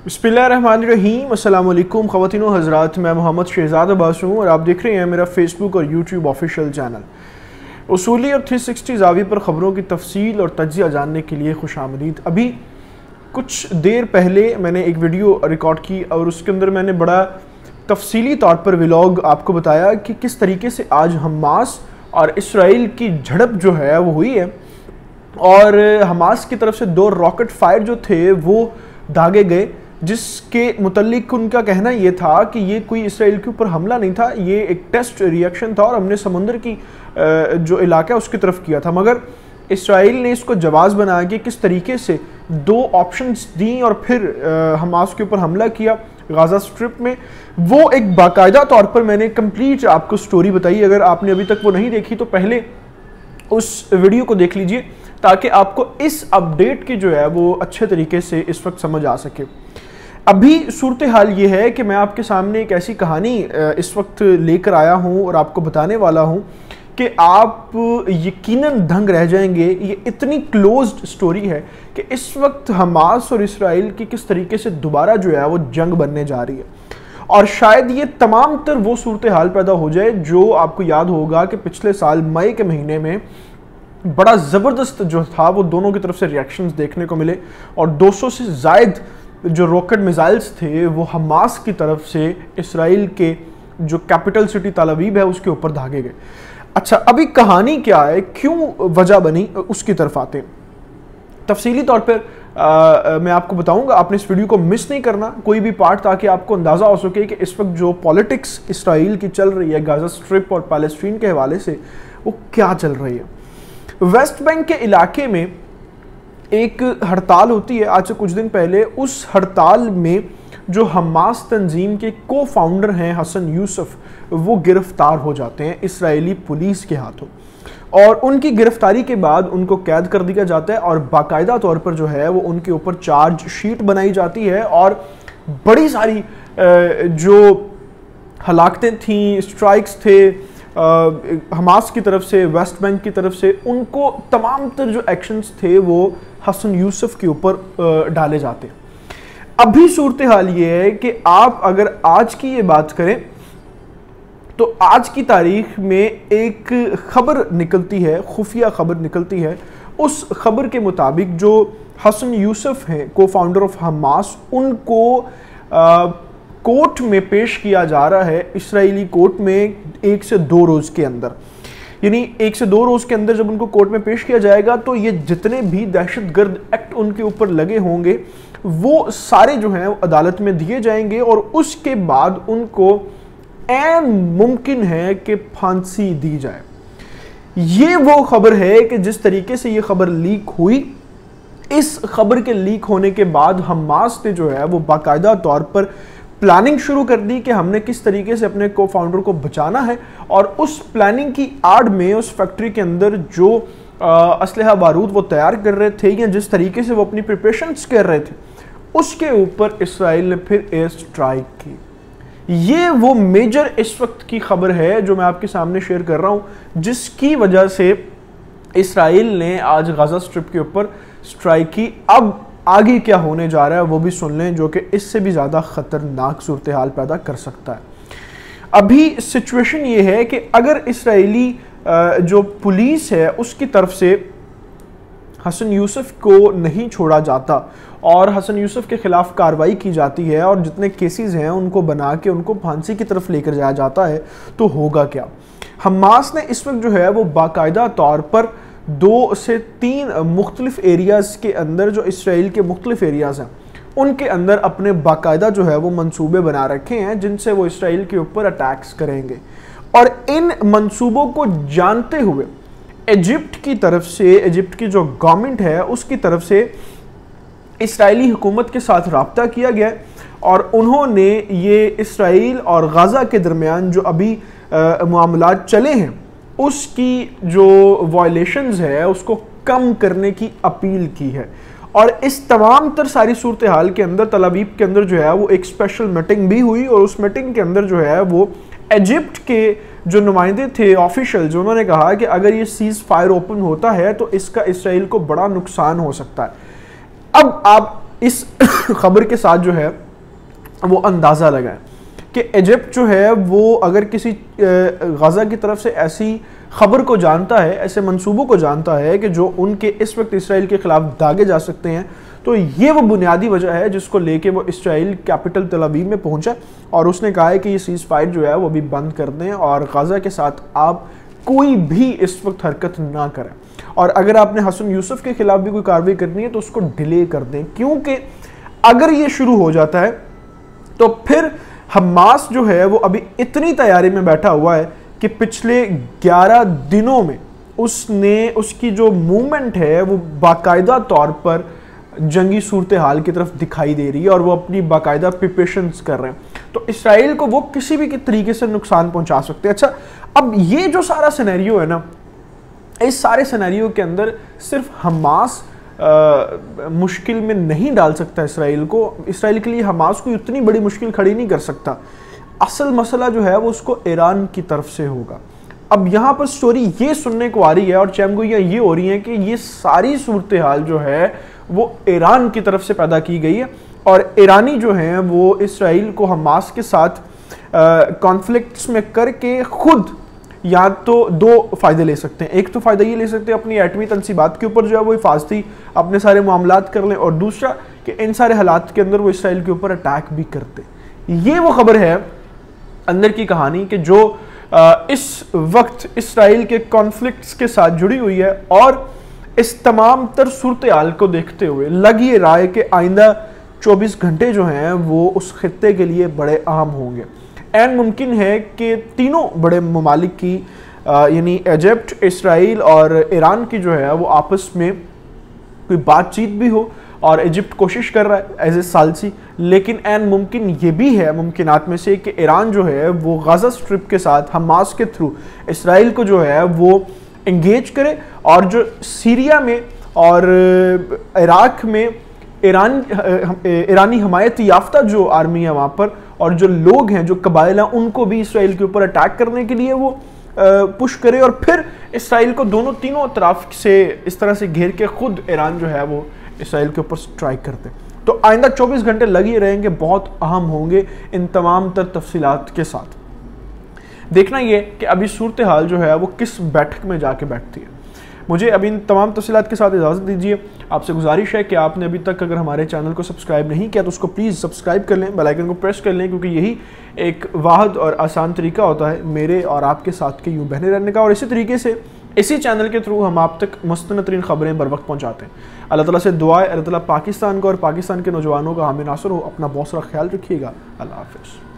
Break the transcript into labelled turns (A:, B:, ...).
A: बिस्मिल्लाहिर्रहमानिर्रहीम, अस्सलाम वालेकुम ख़वातीन व हज़रात। मैं मोहम्मद शहजाद अब्बास हूँ और आप देख रहे हैं मेरा फेसबुक और यूट्यूब ऑफिशियल चैनल। उसूली और 360 ज़ावी पर ख़बरों की तफसील और तज्ज़िया जानने के लिए खुशामदीद। अभी कुछ देर पहले मैंने एक वीडियो रिकॉर्ड की और उसके अंदर मैंने बड़ा तफसीली तौर पर व्लॉग आपको बताया कि किस तरीके से आज हमास और इसराइल की झड़प जो है वो हुई है और हमास की तरफ से 2 रॉकेट फायर जो थे वो दागे गए, जिसके मुतल्लिक उनका कहना ये था कि ये कोई इसराइल के ऊपर हमला नहीं था, ये एक टेस्ट रिएक्शन था और हमने समुंदर की जो इलाका है उसकी तरफ किया था। मगर इसराइल ने इसको जवाब बना के किस तरीके से 2 ऑप्शंस दी और फिर हमास के ऊपर हमला किया गाज़ा स्ट्रिप में, वो एक बाकायदा तौर पर मैंने कंप्लीट आपको स्टोरी बताई। अगर आपने अभी तक वो नहीं देखी तो पहले उस वीडियो को देख लीजिए ताकि आपको इस अपडेट की जो है वो अच्छे तरीके से इस वक्त समझ आ सके। अभी सूरत हाल ये है कि मैं आपके सामने एक ऐसी कहानी इस वक्त लेकर आया हूँ और आपको बताने वाला हूँ कि आप यकीनन दंग रह जाएंगे। ये इतनी क्लोज्ड स्टोरी है कि इस वक्त हमास और इसराइल की किस तरीके से दोबारा जो है वो जंग बनने जा रही है और शायद ये तमाम तर वो सूरत हाल पैदा हो जाए जो आपको याद होगा कि पिछले साल मई के महीने में बड़ा ज़बरदस्त जो था वो दोनों की तरफ से रिएक्शंस देखने को मिले और 200 से ज़ायद जो रॉकेट मिसाइल्स थे वो हमास की तरफ से इसराइल के जो कैपिटल सिटी तल अवीव है उसके ऊपर दागे गए। अच्छा, अभी कहानी क्या है, क्यों वजह बनी, उसकी तरफ आते हैं तफसीली तौर पर। मैं आपको बताऊंगा, आपने इस वीडियो को मिस नहीं करना कोई भी पार्ट, ताकि आपको अंदाज़ा हो सके कि इस वक्त जो पॉलिटिक्स इसराइल की चल रही है गाज़ा स्ट्रिप और पैलेस्टीन के हवाले से वो क्या चल रही है। वेस्ट बैंक के इलाके में एक हड़ताल होती है आज से कुछ दिन पहले। उस हड़ताल में जो हमास तंजीम के को फाउंडर हैं हसन यूसुफ, वो गिरफ्तार हो जाते हैं इसराइली पुलिस के हाथों और उनकी गिरफ्तारी के बाद उनको कैद कर दिया जाता है और बाकायदा तौर पर जो है वो उनके ऊपर चार्ज शीट बनाई जाती है और बड़ी सारी जो हलाकतें थी, स्ट्राइक्स थे हमास की तरफ से, वेस्ट बैंक की तरफ से, उनको तमाम तर जो एक्शंस थे वो हसन यूसुफ के ऊपर डाले जाते हैं। अभी सूरत हाल ये है कि आप अगर आज की ये बात करें तो आज की तारीख में एक खबर निकलती है, खुफिया खबर निकलती है। उस खबर के मुताबिक जो हसन यूसुफ हैं को फाउंडर ऑफ हमास, उनको कोर्ट में पेश किया जा रहा है इसराइली कोर्ट में 1 से 2 रोज़ के अंदर। यानी 1 से 2 रोज़ के अंदर जब उनको कोर्ट में पेश किया जाएगा तो ये जितने भी दहशतगर्द एक्ट उनके ऊपर लगे होंगे वो सारे जो हैं अदालत में दिए जाएंगे और उसके बाद उनको ऐन मुमकिन है कि फांसी दी जाए। ये वो खबर है कि जिस तरीके से ये खबर लीक हुई, इस खबर के लीक होने के बाद हमास ने जो है वो बाकायदा तौर पर प्लानिंग शुरू कर दी कि हमने किस तरीके से अपने को फाउंडर को बचाना है और उस प्लानिंग की आड़ में उस फैक्ट्री के अंदर जो असलहा बारूद वो तैयार कर रहे थे या जिस तरीके से वो अपनी प्रिपरेशंस कर रहे थे उसके ऊपर इसराइल ने फिर एयर स्ट्राइक की। ये वो मेजर इस वक्त की खबर है जो मैं आपके सामने शेयर कर रहा हूं, जिसकी वजह से इसराइल ने आज गाज़ा स्ट्रिप के ऊपर स्ट्राइक की। अब आगे क्या होने जा रहा है वो भी सुन लें, जो कि इससे भी ज़्यादा ख़तरनाक सूरत हाल पैदा कर सकता है। अभी सिचुएशन ये है कि अगर इसराइली जो पुलिस है उसकी तरफ से हसन यूसुफ को नहीं छोड़ा जाता और हसन यूसुफ के खिलाफ कार्रवाई की जाती है और जितने केसेस हैं उनको बना के उनको फांसी की तरफ लेकर जाया जाता है, तो होगा क्या। हमास ने इस वक्त जो है वो बाकायदा तौर पर 2 से 3 मुख्तलिफ एरियाज़ के अंदर, जो इसराइल के मुख्तलिफ एरियाज़ हैं उनके अंदर अपने बाकायदा जो है वो मंसूबे बना रखे हैं जिनसे वो इसराइल के ऊपर अटैक्स करेंगे। और इन मंसूबों को जानते हुए इजिप्ट की तरफ से, इजिप्ट की जो गवर्नमेंट है उसकी तरफ से इसराइली हुकूमत के साथ रब्ता किया गया और उन्होंने ये इसराइल और गाज़ा के दरमियान जो अभी मामलात चले हैं उसकी जो वायलेशंस है उसको कम करने की अपील की है। और इस तमाम तर सारी सूरत हाल के अंदर तल अवीव के अंदर जो है वो एक स्पेशल मीटिंग भी हुई और उस मीटिंग के अंदर जो है वो इजिप्ट के जो नुमाइंदे थे, ऑफिशियल्स, उन्होंने कहा कि अगर ये सीज फायर ओपन होता है तो इसका इसराइल को बड़ा नुकसान हो सकता है। अब आप इस खबर के साथ जो है वो अंदाज़ा लगाएं कि इजिप्ट जो है वो अगर किसी गज़ा की तरफ से ऐसी खबर को जानता है, ऐसे मंसूबों को जानता है कि जो उनके इस वक्त इसराइल के खिलाफ दागे जा सकते हैं, तो ये वो बुनियादी वजह है जिसको लेके वो इसराइल कैपिटल तल अवीव में पहुंचा और उसने कहा है कि ये सीज़ फायर जो है वो भी बंद कर दें और गज़ा के साथ आप कोई भी इस वक्त हरकत ना करें, और अगर आपने हसन यूसुफ के खिलाफ भी कोई कार्रवाई करनी है तो उसको डिले कर दें, क्योंकि अगर ये शुरू हो जाता है तो फिर हमास जो है वो अभी इतनी तैयारी में बैठा हुआ है कि पिछले 11 दिनों में उसकी जो मूवमेंट है वो बाकायदा तौर पर जंगी सूरत हाल की तरफ दिखाई दे रही है और वो अपनी बाकायदा प्रिपरेशंस कर रहे हैं, तो इसराइल को वो किसी भी तरीके से नुकसान पहुंचा सकते हैं। अच्छा, अब ये जो सारा सिनेरियो है ना, इस सारे सिनेरियो के अंदर सिर्फ हमास मुश्किल में नहीं डाल सकता इसराइल को। इसराइल के लिए हमास को इतनी बड़ी मुश्किल खड़ी नहीं कर सकता। असल मसला जो है वो उसको ईरान की तरफ से होगा। अब यहाँ पर स्टोरी ये सुनने को आ रही है और चैमगोइयाँ ये हो रही हैं कि ये सारी सूरत हाल जो है वो ईरान की तरफ से पैदा की गई है और ईरानी जो हैं वो इसराइल को हमास के साथ कॉन्फ्लिक्ट्स में करके खुद या तो दो फ़ायदे ले सकते हैं। एक तो फ़ायदा ये ले सकते हैं अपनी एटमी तनसीबात के ऊपर जो है वो हिफाजती अपने सारे मामलात कर लें, और दूसरा कि इन सारे हालात के अंदर वो इसराइल के ऊपर अटैक भी करते। ये वो खबर है अंदर की कहानी कि जो इस वक्त इसराइल के कॉन्फ्लिक्ट्स के साथ जुड़ी हुई है, और इस तमाम तर सूरत हाल को देखते हुए लग ये रहा है कि आइंदा 24 घंटे जो हैं वो उस खित्ते के लिए बड़े अहम होंगे। एन मुमकिन है कि तीनों बड़े ममालिक की यानी इजिप्ट, इसराइल और ईरान की जो है वो आपस में कोई बातचीत भी हो, और इजिप्ट कोशिश कर रहा है एज ए सालसी, लेकिन एन मुमकिन ये भी है मुमकिनात में से कि ईरान जो है वो गज़ा स्ट्रिप के साथ हमास के थ्रू इसराइल को जो है वो इंगेज करे, और जो सीरिया में और इराक में ईरानी हमायत याफ्ता जो आर्मी है वहाँ पर और जो लोग हैं, जो कबाइल हैं, उनको भी इसराइल के ऊपर अटैक करने के लिए वो पुश करे, और फिर इसराइल को तीनों तरफ से इस तरह से घेर के खुद ईरान जो है वो इसराइल के ऊपर स्ट्राइक करते। तो आइंदा 24 घंटे लगे रहेंगे, बहुत अहम होंगे इन तमाम तर तफसीलात के साथ। देखना ये कि अभी सूरत हाल जो है वो किस बैठक में जाके बैठती है। मुझे अभी इन तमाम तफसीलात के साथ इजाज़त दीजिए। आपसे गुजारिश है कि आपने अभी तक अगर हमारे चैनल को सब्सक्राइब नहीं किया तो उसको प्लीज़ सब्सक्राइब कर लें, बेल आइकन को प्रेस कर लें, क्योंकि यही एक वाहिद और आसान तरीका होता है मेरे और आपके साथ के यूँ बहने रहने का। और इसी तरीके से इसी चैनल के थ्रू हम आप तक मुस्तनद खबरें बर वक्त पहुँचाते हैं। अल्लाह ताला से दुआ है, अल्लाह ताला पाकिस्तान को और पाकिस्तान के नौजवानों का हामी नासर हो। अपना बहुत सारा ख्याल रखिएगा। अल्लाह हाफ़िज़।